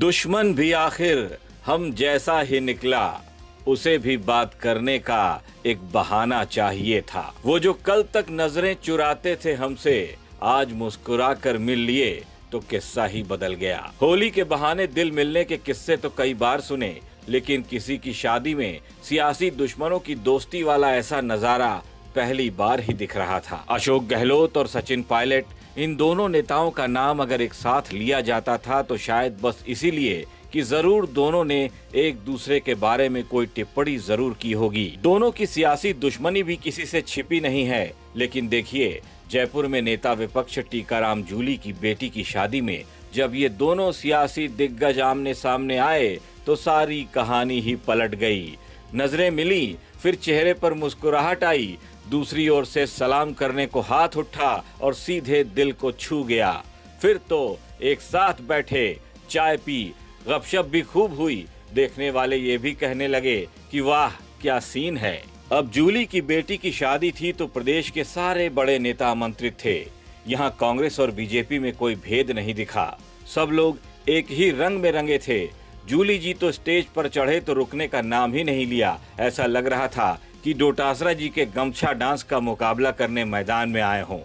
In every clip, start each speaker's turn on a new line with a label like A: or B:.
A: दुश्मन भी आखिर हम जैसा ही निकला, उसे भी बात करने का एक बहाना चाहिए था। वो जो कल तक नजरें चुराते थे हमसे, आज मुस्कुरा कर मिल लिए तो किस्सा ही बदल गया। होली के बहाने दिल मिलने के किस्से तो कई बार सुने, लेकिन किसी की शादी में सियासी दुश्मनों की दोस्ती वाला ऐसा नजारा पहली बार ही दिख रहा था। अशोक गहलोत और सचिन पायलट, इन दोनों नेताओं का नाम अगर एक साथ लिया जाता था तो शायद बस इसीलिए कि जरूर दोनों ने एक दूसरे के बारे में कोई टिप्पणी जरूर की होगी। दोनों की सियासी दुश्मनी भी किसी से छिपी नहीं है, लेकिन देखिए जयपुर में नेता विपक्ष टीकाराम जूली की बेटी की शादी में जब ये दोनों सियासी दिग्गज आमने सामने आए तो सारी कहानी ही पलट गई। नजरें मिली, फिर चेहरे पर मुस्कुराहट आई, दूसरी ओर से सलाम करने को हाथ उठा और सीधे दिल को छू गया। फिर तो एक साथ बैठे, चाय पी, गपशप भी खूब हुई। देखने वाले ये भी कहने लगे कि वाह क्या सीन है। अब जूली की बेटी की शादी थी तो प्रदेश के सारे बड़े नेता आमंत्रित थे। यहाँ कांग्रेस और बीजेपी में कोई भेद नहीं दिखा, सब लोग एक ही रंग में रंगे थे। जूली जी तो स्टेज पर चढ़े तो रुकने का नाम ही नहीं लिया। ऐसा लग रहा था कि डोटासरा जी के गमछा डांस का मुकाबला करने मैदान में आए हों।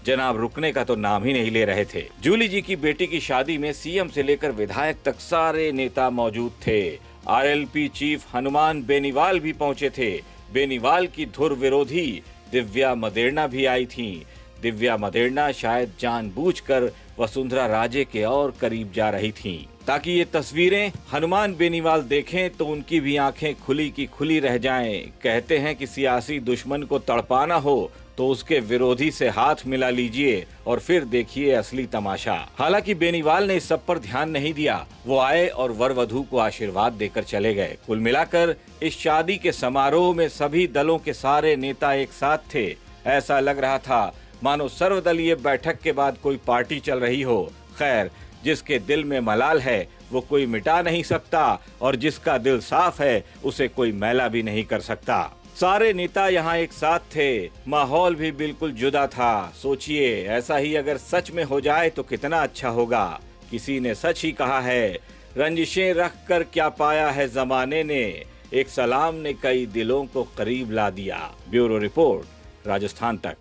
A: जनाब रुकने का तो नाम ही नहीं ले रहे थे। जूली जी की बेटी की शादी में सीएम से लेकर विधायक तक सारे नेता मौजूद थे। आरएलपी चीफ हनुमान बेनीवाल भी पहुंचे थे। बेनीवाल की धुर विरोधी दिव्या मदेरणा भी आई थीं। दिव्या मदेरणा शायद जानबूझकर वसुंधरा राजे के और करीब जा रही थीं, ताकि ये तस्वीरें हनुमान बेनीवाल देखें तो उनकी भी आंखें खुली की खुली रह जाएं। कहते हैं कि सियासी दुश्मन को तड़पाना हो तो उसके विरोधी से हाथ मिला लीजिए और फिर देखिए असली तमाशा। हालांकि बेनीवाल ने इस सब पर ध्यान नहीं दिया, वो आए और वर वधू को आशीर्वाद देकर चले गए। कुल मिलाकर इस शादी के समारोह में सभी दलों के सारे नेता एक साथ थे। ऐसा लग रहा था मानो सर्वदलीय बैठक के बाद कोई पार्टी चल रही हो। खैर, जिसके दिल में मलाल है वो कोई मिटा नहीं सकता, और जिसका दिल साफ है उसे कोई मैला भी नहीं कर सकता। सारे नेता यहाँ एक साथ थे, माहौल भी बिल्कुल जुदा था। सोचिए ऐसा ही अगर सच में हो जाए तो कितना अच्छा होगा। किसी ने सच ही कहा है, रंजिशें रख कर क्या पाया है जमाने ने, एक सलाम ने कई दिलों को करीब ला दिया। ब्यूरो रिपोर्ट, राजस्थान तक।